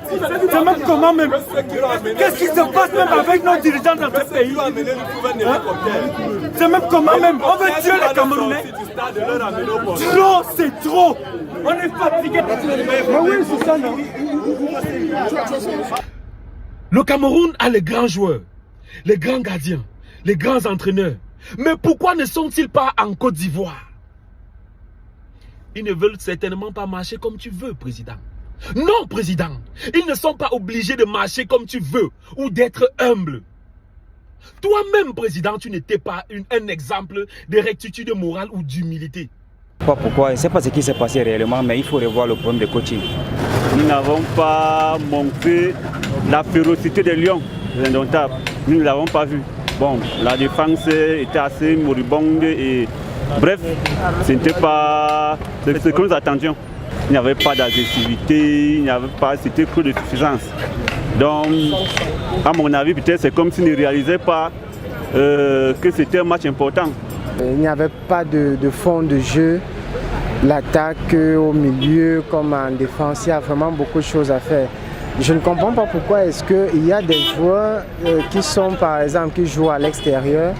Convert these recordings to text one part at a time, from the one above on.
C'est même comment même. Qu'est-ce qui se passe même avec nos dirigeants dans ce pays? C'est même comment même. On veut tuer les Camerounais. Trop, c'est trop. On est fatigué. Mais oui, c'est ça, non? Le Cameroun a les grands joueurs, les grands gardiens, les grands entraîneurs. Mais pourquoi ne sont-ils pas en Côte d'Ivoire? Ils ne veulent certainement pas marcher comme tu veux, président. Non, président. Ils ne sont pas obligés de marcher comme tu veux ou d'être humble. Toi-même, président, tu n'étais pas un exemple de rectitude morale ou d'humilité. Pourquoi? Je ne sais pas ce qui s'est passé réellement, mais il faut revoir le problème de coaching. Nous n'avons pas montré la férocité des lions, les indomptables. Nous ne l'avons pas vu. Bon, la défense était assez moribonde et bref, ce n'était pas ce que nous attendions. Il n'y avait pas d'agressivité, il n'y avait pas, c'était peu de suffisance. Donc, à mon avis, peut-être c'est comme s'ils ne réalisaient pas que c'était un match important. Il n'y avait pas de fond de jeu. L'attaque au milieu comme en défense, il y a vraiment beaucoup de choses à faire. Je ne comprends pas pourquoi est-ce qu'il y a des joueurs qui sont par exemple qui jouent à l'extérieur,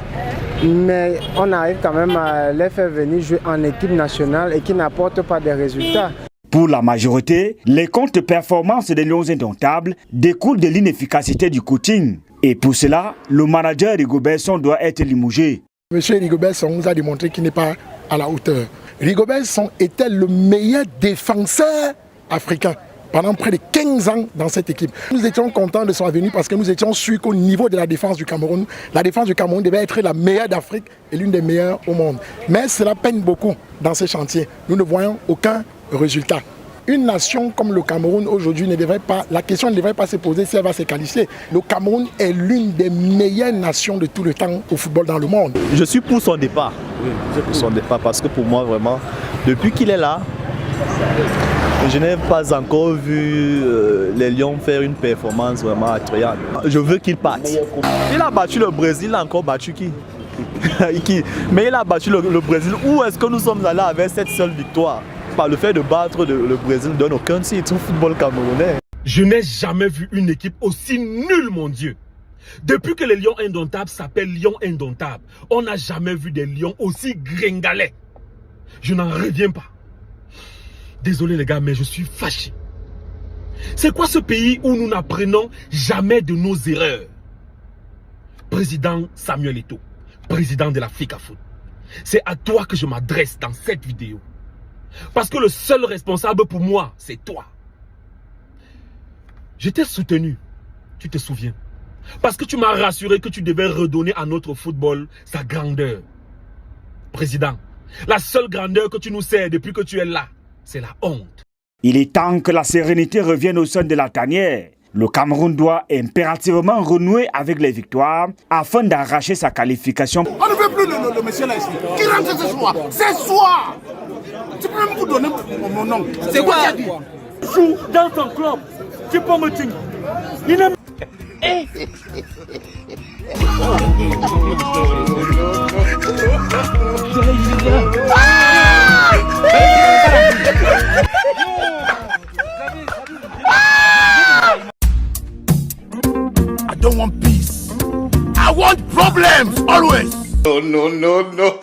mais on arrive quand même à les faire venir jouer en équipe nationale et qui n'apportent pas de résultats. Pour la majorité, les contre-performances des Lions indomptables découlent de l'inefficacité du coaching. Et pour cela, le manager Rigobert Song doit être limogé. Monsieur Rigobert Song nous a démontré qu'il n'est pas à la hauteur. Rigobert Song était le meilleur défenseur africain pendant près de 15 ans dans cette équipe. Nous étions contents de son venue parce que nous étions sûrs qu'au niveau de la défense du Cameroun, la défense du Cameroun devait être la meilleure d'Afrique et l'une des meilleures au monde. Mais cela peine beaucoup dans ces chantiers. Nous ne voyons aucun résultat. Une nation comme le Cameroun aujourd'hui la question ne devrait pas se poser si elle va se qualifier. Le Cameroun est l'une des meilleures nations de tout le temps au football dans le monde. Je suis pour son départ. Oui, je suis pour son départ parce que pour moi vraiment, depuis qu'il est là, je n'ai pas encore vu les Lions faire une performance vraiment attrayante. Je veux qu'il parte. Il a battu le Brésil, il a encore battu qui? Mais il a battu le Brésil. Où est-ce que nous sommes allés avec cette seule victoire? Par le fait de battre le Brésil donne aucun titre au football camerounais. Je n'ai jamais vu une équipe aussi nulle, mon Dieu. Depuis que les Lions indomptables s'appellent Lions indomptables, on n'a jamais vu des Lions aussi gringalets. Je n'en reviens pas. Désolé les gars, mais je suis fâché. C'est quoi ce pays où nous n'apprenons jamais de nos erreurs? Président Samuel Eto'o, président de la FICAFOOT, c'est à toi que je m'adresse dans cette vidéo. Parce que le seul responsable pour moi, c'est toi. Je t'ai soutenu, tu te souviens. Parce que tu m'as rassuré que tu devais redonner à notre football sa grandeur. Président, la seule grandeur que tu nous sers depuis que tu es là, c'est la honte. Il est temps que la sérénité revienne au sein de la tanière. Le Cameroun doit impérativement renouer avec les victoires afin d'arracher sa qualification. On ne veut plus le monsieur là ici. Qui rentre ce soir? C'est soir. Tu peux même vous donner mon nom. C'est quoi? Joue dans ton club. Tu peux me dire. Il n'aime I don't want peace. I want problems always. No, no, no, no.